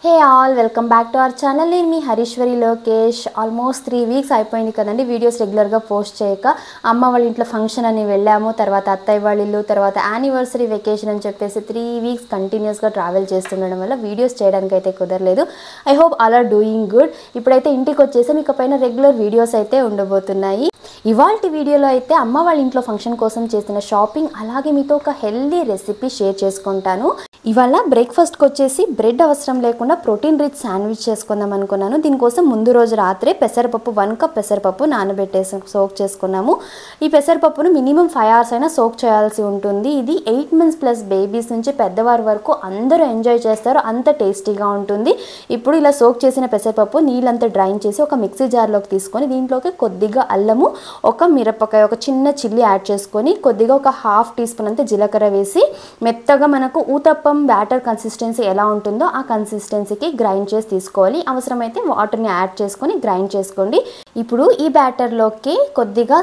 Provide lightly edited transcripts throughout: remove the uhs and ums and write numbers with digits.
Hey all welcome back to our channel. నేను మీ హరీశ్వరి Lokesh. Almost 3 weeks అయిపోయింది కదండి వీడియోస్ రెగ్యులర్గా పోస్ట్ చేయక. అమ్మ వాళ్ళ ఇంట్లో ఫంక్షన్ అని వెళ్ళాము, తర్వాత అత్తయ్య వాళ్ళ ఇల్లు, తర్వాత యానివర్సరీ వెకేషన్ అని చెప్పేసి 3 వీక్స్ కంటిన్యూస్గా ట్రావెల్ చేస్తుండడం వల్ల వీడియోస్ చేయడానికి అయితే కుదరలేదు. I hope all are doing good. ఇప్పుడైతే ఇంటికి వచ్చేసి మీకు పైన రెగ్యులర్ వీడియోస్ అయితే ఉండబోతున్నాయి. ఇవాల్టి వీడియోలో అయితే అమ్మ వాళ్ళ ఇంట్లో ఫంక్షన్ కోసం చేసిన షాపింగ్, అలాగే మీతో ఒక హెల్దీ రెసిపీ షేర్ చేసుకుంటాను. ఇవాళ బ్రేక్ఫాస్ట్కి వచ్చేసి బ్రెడ్ అవసరం లేకుండా ప్రోటీన్ రిచ్ శాండ్విచ్ చేసుకుందాం అనుకున్నాను. దీనికోసం ముందు రోజు రాత్రే పెసరపప్పు 1 కప్ పెసరపప్పు నానబెట్టేసి సోక్ చేసుకున్నాము. ఈ పెసరపప్పును మినిమం 5 hours అయినా సోక్ చేయాల్సి ఉంటుంది. ఇది 8 months ప్లస్ బేబీస్ నుంచి పెద్దవారి వరకు అందరూ ఎంజాయ్ చేస్తారు, అంత టేస్టీగా ఉంటుంది. ఇప్పుడు ఇలా సోక్ చేసిన పెసరపప్పు నీళ్ళంతా డ్రైన్ చేసి ఒక మిక్సీ జార్లోకి తీసుకొని దీంట్లోకి కొద్దిగా అల్లము, ఒక మిరపకాయ, ఒక చిన్న చిల్లీ యాడ్ చేసుకొని కొద్దిగా ఒక 1/2 teaspoon అంత జీలకర్ర వేసి మెత్తగా మనకు ఊతప్పం బ్యాటర్ కన్సిస్టెన్సీ ఎలా ఉంటుందో ఆ కన్సిస్టెన్సీకి గ్రైండ్ చేసి తీసుకోవాలి. అవసరమైతే వాటర్ని యాడ్ చేసుకొని గ్రైండ్ చేసుకోండి. ఇప్పుడు ఈ బ్యాటర్లోకి కొద్దిగా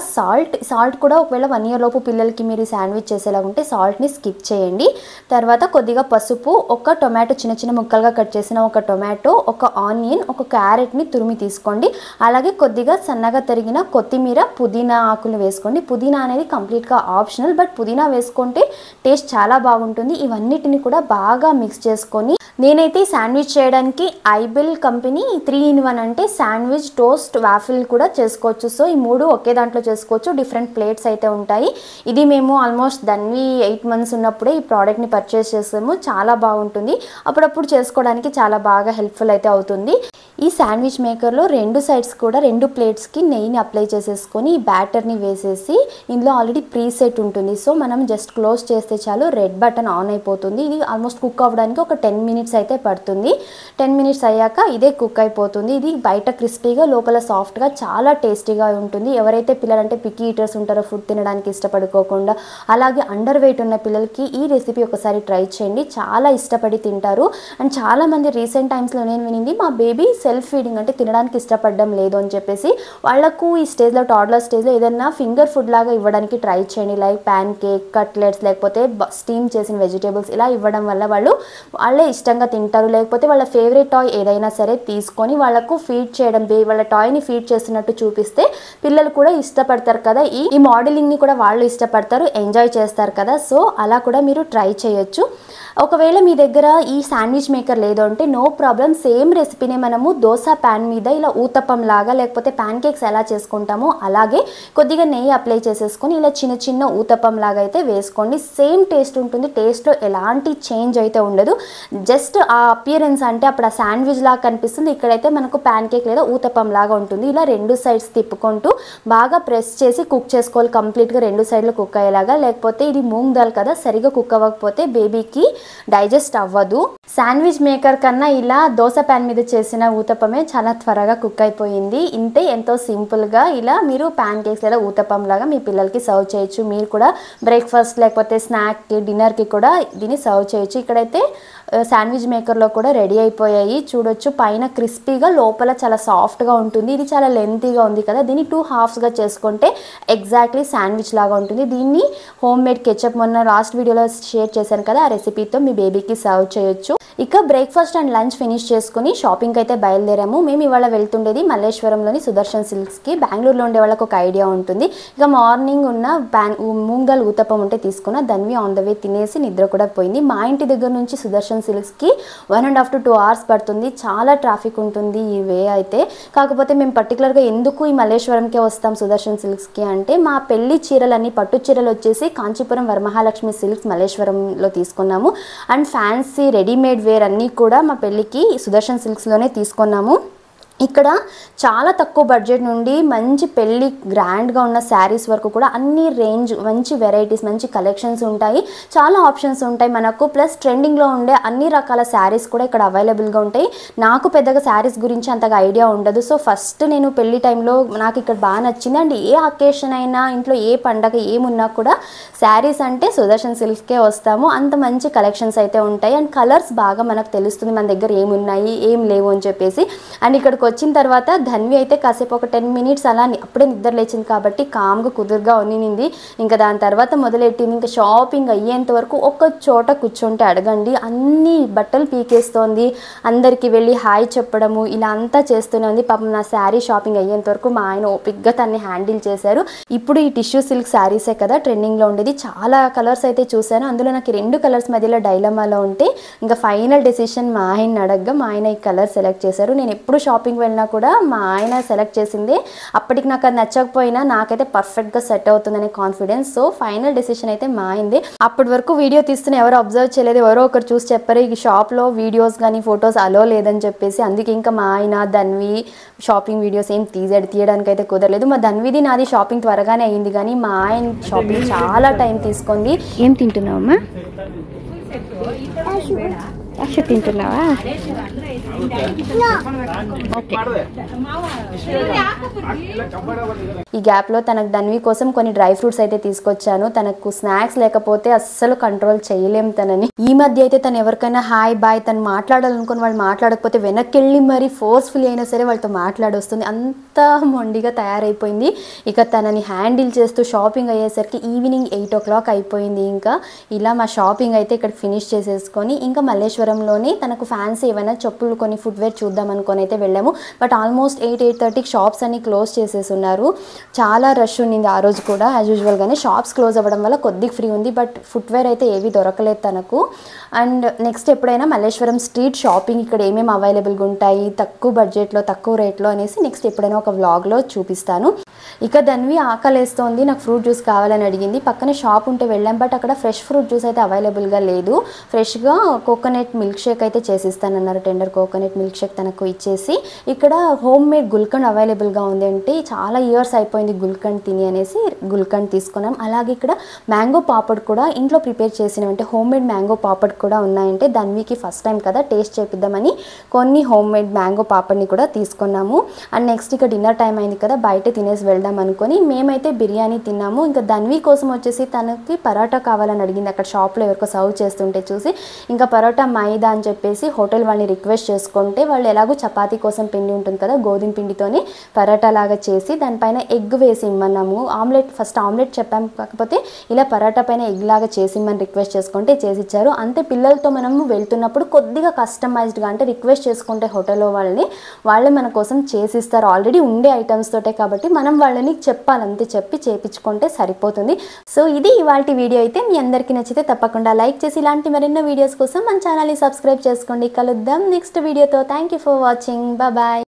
సాల్ట్ కూడా ఒకవేళ 1 year లోపు పిల్లలకి మీరు శాండ్విచ్ చేసేలాగా ఉంటే సాల్ట్ని స్కిప్ చేయండి. తర్వాత కొద్దిగా పసుపు, ఒక టొమాటో చిన్న చిన్న ముక్కలుగా కట్ చేసిన ఒక టొమాటో, ఒక ఆనియన్, ఒక క్యారెట్ని తురిమి తీసుకోండి. అలాగే కొద్దిగా సన్నగా తరిగిన కొత్తిమీర, పుదీనా ఆకులు వేసుకోండి. పుదీనా అనేది కంప్లీట్గా ఆప్షనల్, బట్ పుదీనా వేసుకుంటే టేస్ట్ చాలా బాగుంటుంది. ఇవన్నిటిని కూడా బాగా మిక్స్ చేసుకొని నేనైతే శాండ్విచ్ చేయడానికి ఐబెల్ కంపెనీ 3-in-1 అంటే శాండ్విచ్, టోస్ట్, వాఫిల్ కూడా చేసుకోవచ్చు. సో ఈ 3 ఒకే దాంట్లో చేసుకోవచ్చు. డిఫరెంట్ ప్లేట్స్ అయితే ఉంటాయి. ఇది మేము ఆల్మోస్ట్ ధన్వి 8 months ఉన్నప్పుడే ఈ ప్రోడక్ట్ని పర్చేస్ చేసాము. చాలా బాగుంటుంది. అప్పుడప్పుడు చేసుకోవడానికి చాలా బాగా హెల్ప్ఫుల్ అయితే అవుతుంది. ఈ శాండ్విచ్ మేకర్లో 2 sides కూడా 2 ప్లేట్స్కి నెయ్యిని అప్లై చేసేసుకొని ఈ బ్యాటర్ని వేసేసి ఇందులో ఆల్రెడీ ప్రీసెట్ ఉంటుంది. సో మనం జస్ట్ క్లోజ్ చేస్తే చాలు, రెడ్ బటన్ ఆన్ అయిపోతుంది. ఇది ఆల్మోస్ట్ కుక్ అవ్వడానికి ఒక 10 minutes అయితే పడుతుంది. 10 minutes అయ్యాక ఇదే కుక్ అయిపోతుంది. ఇది బయట క్రిస్పీగా లోపల సాఫ్ట్గా చాలా టేస్టీగా ఉంటుంది. ఎవరైతే పిల్లలంటే పిక్కీ ఈటర్స్ ఉంటారో, ఫుడ్ తినడానికి ఇష్టపడుకోకుండా, అలాగే అండర్ వెయిట్ ఉన్న పిల్లలకి ఈ రెసిపీ ఒకసారి ట్రై చేయండి, చాలా ఇష్టపడి తింటారు. అండ్ చాలామంది రీసెంట్ టైమ్స్లో నేను వినింది, మా బేబీ సెల్ఫ్ ఫీడింగ్ అంటే తినడానికి ఇష్టపడడం లేదు అని చెప్పేసి, వాళ్ళకు ఈ స్టేజ్లో, టాడ్లర్ స్టేజ్లో ఏదైనా ఫింగర్ ఫుడ్ లాగా ఇవ్వడానికి ట్రై చేయండి. లైక్ ప్యాన్ కేక్, కట్లెట్స్, లేకపోతే స్టీమ్ చేసిన వెజిటేబుల్స్ ఇలా ఇవ్వడం వల్ల వాళ్ళే ఇష్టంగా తింటారు. లేకపోతే వాళ్ళ ఫేవరెట్ టాయ్ ఏదైనా సరే తీసుకొని వాళ్ళకు ఫీడ్ చేయడం, వాళ్ళ టాయ్ని ఫీడ్ చేస్తున్నట్టు చూపిస్తే పిల్లలు కూడా ఇష్టపడతారు కదా. ఈ మోడలింగ్ని కూడా వాళ్ళు ఇష్టపడతారు, ఎంజాయ్ చేస్తారు కదా. సో అలా కూడా మీరు ట్రై చేయొచ్చు. ఒకవేళ మీ దగ్గర ఈ శాండ్విచ్ మేకర్ లేదు అంటే నో ప్రాబ్లం, సేమ్ రెసిపీనే మనము దోశ ప్యాన్ మీద ఇలా ఊతప్పం లాగా, లేకపోతే ప్యాన్ కేక్స్ ఎలా చేసుకుంటామో అలాగే కొద్దిగా నెయ్యి అప్లై చేసేసుకొని ఇలా చిన్న చిన్న ఊతప్పం లాగా అయితే వేసుకోండి. సేమ్ టేస్ట్ ఉంటుంది. టేస్ట్లో ఎలాంటి చేంజ్ అయితే ఉండదు. జస్ట్ ఆ అపియరెన్స్ అంటే అప్పుడు ఆ శాండ్విచ్ లాగా కనిపిస్తుంది. ఇక్కడైతే మనకు ప్యాన్ కేక్ లేదా ఊతప్పం లాగా ఉంటుంది. ఇలా 2 sides తిప్పుకుంటూ బాగా ప్రెస్ చేసి కుక్ చేసుకోవాలి. కంప్లీట్గా 2 sides కుక్ అయ్యేలాగా. లేకపోతే ఇది మూంగ్ దాల్ కదా, సరిగా కుక్ అవ్వకపోతే బేబీకి డైజెస్ట్ అవ్వదు. శాండ్విచ్ మేకర్ కన్నా ఇలా దోశ ప్యాన్ మీద చేసిన ఊతప్పమే చాలా త్వరగా కుక్ అయిపోయింది. ఇంతే, ఎంతో సింపుల్గా ఇలా మీరు ప్యాన్ కేక్స్ లేదా ఊతప్పం లాగా మీ పిల్లలకి సర్వ్ చేయొచ్చు. మీరు కూడా బ్రేక్ఫాస్ట్ లేకపోతే స్నాక్కి, డిన్నర్కి కూడా దీన్ని సర్వ్ చేయొచ్చు. ఇక్కడైతే శాండ్విచ్ మేకర్లో కూడా రెడీ అయిపోయాయి. చూడొచ్చు, పైన క్రిస్పీగా, లోపల చాలా సాఫ్ట్గా ఉంటుంది. ఇది చాలా లెంతీగా ఉంది కదా, దీన్ని 2 halves చేసుకుంటే ఎగ్జాక్ట్లీ శాండ్విచ్ లాగా ఉంటుంది. దీన్ని హోమ్ మేడ్ కెచప్ మొన్న లాస్ట్ వీడియోలో షేర్ చేశాను కదా, ఆ రెసిపీతో మీ బేబీకి సర్వ్ చేయొచ్చు. ఇక బ్రేక్ఫాస్ట్ అండ్ లంచ్ ఫినిష్ చేసుకుని షాపింగ్కి అయితే బయలుదేరాము. మేము ఇవాళ వెళ్తుండేది మల్లేశ్వరంలోని సుదర్శన్ సిల్క్స్కి. బెంగళూరులో ఉండే వాళ్ళకి ఒక ఐడియా ఉంటుంది. ఇక మార్నింగ్ ఉన్న మూంగ్ దాల్ ఊతప్పం ఉంటే తీసుకున్న, ధన్వి ఆన్ ద వే తినేసి నిద్ర కూడా పోయింది. మా ఇంటి దగ్గర నుంచి సుదర్శన్ సిల్క్స్కి 1.5 to 2 hours పడుతుంది. చాలా ట్రాఫిక్ ఉంటుంది ఈ వే అయితే. కాకపోతే మేము పర్టికులర్గా ఎందుకు ఈ మల్లేశ్వరంకే వస్తాం సుదర్శన్ సిల్క్స్కి అంటే, మా పెళ్లి చీరలన్నీ, పట్టు చీరలు వచ్చేసి కాంచీపురం వరమహాలక్ష్మి సిల్క్స్ మల్లేశ్వరంలో తీసుకున్నాము. అండ్ ఫ్యాన్సీ రెడీమేడ్ వేర్ అన్నీ కూడా మా పెళ్ళికి సుదర్శన్ సిల్క్స్లోనే తీసుకున్నాము. ఇక్కడ చాలా తక్కువ బడ్జెట్ నుండి మంచి పెళ్ళి గ్రాండ్గా ఉన్న శారీస్ వరకు కూడా అన్ని రేంజ్, మంచి వెరైటీస్, మంచి కలెక్షన్స్ ఉంటాయి. చాలా ఆప్షన్స్ ఉంటాయి మనకు. ప్లస్ ట్రెండింగ్లో ఉండే అన్ని రకాల శారీస్ కూడా ఇక్కడ అవైలబుల్గా ఉంటాయి. నాకు పెద్దగా శారీస్ గురించి అంతగా ఐడియా ఉండదు. సో ఫస్ట్ నేను పెళ్లి టైంలో నాకు ఇక్కడ బాగా నచ్చింది. అండ్ ఏ అకేషన్ అయినా, ఇంట్లో ఏ పండగ ఏమున్నా కూడా శారీస్ అంటే సుదర్శన్ సిల్క్స్కే వస్తాము. అంత మంచి కలెక్షన్స్ అయితే ఉంటాయి. అండ్ కలర్స్ బాగా మనకు తెలుస్తుంది మన దగ్గర ఏమున్నాయి, ఏం లేవు అని చెప్పేసి. అండ్ ఇక్కడికి వచ్చిన తర్వాత ధన్వి అయితే కాసేపు ఒక 10 మినిట్స్ అలా అప్పుడే నిద్ర లేచింది కాబట్టి కామ్గా కుదురుగా ఉన్నింది. ఇంకా దాని తర్వాత మొదలెట్టింది. ఇంకా షాపింగ్ అయ్యేంత వరకు ఒక చోట కూర్చుంటే అడగండి అన్ని బట్టలు పీకేస్తోంది. అందరికీ వెళ్ళి హాయ్ చెప్పడము ఇలా అంతా చేస్తూనే ఉంది. పాపం నా శారీ షాపింగ్ అయ్యేంత వరకు మా ఆయన ఓపిక్గా తన్ని హ్యాండిల్ చేశారు. ఇప్పుడు ఈ టిష్యూ సిల్క్ శారీసే కదా ట్రెండింగ్లో ఉండేది. చాలా కలర్స్ అయితే చూశాను. అందులో నాకు 2 కలర్స్ మధ్యలో డైలమాలో ఉంటే ఇంకా ఫైనల్ డెసిషన్ మా ఆయన అడగగా మా ఆయన ఈ కలర్ సెలెక్ట్ చేశారు. నేను ఎప్పుడు షాపింగ్ వెళ్ళినా కూడా మా ఆయన సెలెక్ట్ చేసిందే. అప్పటికి నాకు అది నచ్చకపోయినా నాకైతే పర్ఫెక్ట్గా సెట్ అవుతుందనే కాన్ఫిడెన్స్. సో ఫైనల్ డెసిషన్ అయితే మా ఆయనదే. అప్పటి వరకు వీడియో తీస్తున్న ఎవరు అబ్జర్వ్ చేయలేదు. ఎవరో ఒకరు చూసి చెప్పారు ఈ షాప్లో వీడియోస్ కానీ ఫొటోస్ అలో లేదని చెప్పేసి. అందుకే ఇంకా మా ఆయన ధన్వి షాపింగ్ వీడియోస్ ఏం తీయడానికి అయితే కుదరలేదు. మా ధన్విది నాది షాపింగ్ త్వరగానే అయ్యింది కానీ మా ఆయన షాపింగ్ చాలా టైం తీసుకుంది. ఏం తింటున్నావమ్మా? అక్ష తింటున్నావా? ఈ గ్యాప్లో తనకు ధన్వి కోసం కొన్ని డ్రై ఫ్రూట్స్ అయితే తీసుకొచ్చాను. తనకు స్నాక్స్ లేకపోతే అస్సలు కంట్రోల్ చేయలేం తనని. ఈ మధ్య అయితే తను ఎవరికైనా హాయ్ బాయ్ తను మాట్లాడాలనుకుని వాళ్ళు మాట్లాడకపోతే వెనక్కి వెళ్ళి మరి ఫోర్స్ఫుల్ అయినా సరే వాళ్ళతో మాట్లాడొస్తుంది. అంత మొండిగా తయారైపోయింది. ఇక తనని హ్యాండిల్ చేస్తూ షాపింగ్ అయ్యేసరికి ఈవినింగ్ 8 o'clock అయిపోయింది. ఇంకా ఇలా మా షాపింగ్ అయితే ఇక్కడ ఫినిష్ చేసేసుకొని ఇంకా మల్లేశ్వరంలోని తనకు ఫ్యాన్సీ ఏమైనా చెప్పులు కొన్ని ఫుట్వేర్ చూద్దాం అనుకొని అయితే వెళ్ళాము. బట్ ఆల్మోస్ట్ 8-8:30 షాప్స్ అన్ని క్లోజ్ చేసేసి ఉన్నారు. చాలా రష్ ఉండింది ఆ రోజు కూడా. యాజ్ యూజువల్గానే షాప్స్ క్లోజ్ అవ్వడం వల్ల కొద్దిగా ఫ్రీ ఉంది. బట్ ఫుట్వేర్ అయితే ఏవి దొరకలేదు తనకు. అండ్ నెక్స్ట్ ఎప్పుడైనా మల్లేశ్వరం స్ట్రీట్ షాపింగ్ ఇక్కడ ఏమేమి అవైలబుల్గా ఉంటాయి తక్కువ బడ్జెట్లో తక్కువ రేట్లో అనేసి నెక్స్ట్ ఎప్పుడైనా ఒక వ్లాగ్లో చూపిస్తాను. ఇక ధన్వి ఆకలేస్తోంది. నాకు ఫ్రూట్ జ్యూస్ కావాలని అడిగింది. పక్కనే షాప్ ఉంటే వెళ్ళాం. బట్ అక్కడ ఫ్రెష్ ఫ్రూట్ జ్యూస్ అయితే అవైలబుల్గా లేదు. ఫ్రెష్గా కోకోనట్ మిల్క్ షేక్ అయితే చేసిస్తానన్నారు. టెండర్ కోకోనట్ మిల్క్ షేక్ తనకు ఇచ్చేసి ఇక్కడ హోమ్ మేడ్ గుల్కండ్ అవైలబుల్గా ఉంది అంటే చాలా ఇయర్స్ అయిపోయింది గుల్కండ్ తిని అనేసి గుల్కండ్ తీసుకున్నాం. అలాగే ఇక్కడ మ్యాంగో పాపడ్ కూడా ఇంట్లో ప్రిపేర్ చేసినవంటే హోమ్ మేడ్ మ్యాంగో పాపడ్ కూడా ఉన్నాయంటే ధన్వికి ఫస్ట్ టైం కదా టేస్ట్ చేపిద్దామని కొన్ని హోమ్ మేడ్ మ్యాంగో పాపడ్ని కూడా తీసుకున్నాము. అండ్ నెక్స్ట్ ఇక డిన్నర్ టైం అయింది కదా బయట తినేసి వెళ్దాం అనుకొని మేమైతే బిర్యానీ తిన్నాము. ఇంకా ధన్వి కోసం వచ్చేసి తనకి పరోటా కావాలని అడిగింది. అక్కడ షాప్లో ఎవరికో సర్వ్ చేస్తుంటే చూసి ఇంకా పరోటా మైదా అని చెప్పేసి హోటల్ వాళ్ళని రిక్వెస్ట్ చేసుకుంటే వాళ్ళు ఎలాగో చపాతీ కోసం పిండి ఉంటుంది కదా గోధుమ పిండితోని పరోటా లాగా చేసి దానిపైన ఎగ్ వేసి ఇమ్మన్నాము. ఫస్ట్ ఆమ్లెట్ చెప్పాము కాకపోతే ఇలా పరోటా పైన ఎగ్ లాగా చేసి ఇమ్మని రిక్వెస్ట్ చేసుకుంటే చేసిచ్చారు. అంతే పిల్లలతో మనము వెళ్తున్నప్పుడు కొద్దిగా కస్టమైజ్డ్గా అంటే రిక్వెస్ట్ చేసుకుంటే హోటల్లో వాళ్ళే మన కోసం చేసిస్తారు. ఆల్రెడీ ఉండే ఐటమ్స్ తోటే కాబట్టి మనం వాళ్ళని చెప్పాలంతే చెప్పి చేపించుకుంటే సరిపోతుంది. సో ఇది ఇవాల్టి వీడియో అయితే మీ అందరికీ నచ్చితే తప్పకుండా లైక్ చేసి ఇలాంటి మరెన్నో వీడియోస్ కోసం మన ఛానల్ని సబ్స్క్రైబ్ చేసుకోండి. కలుద్దాం నెక్స్ట్ వీడియోతో. Thank you for watching. Bye.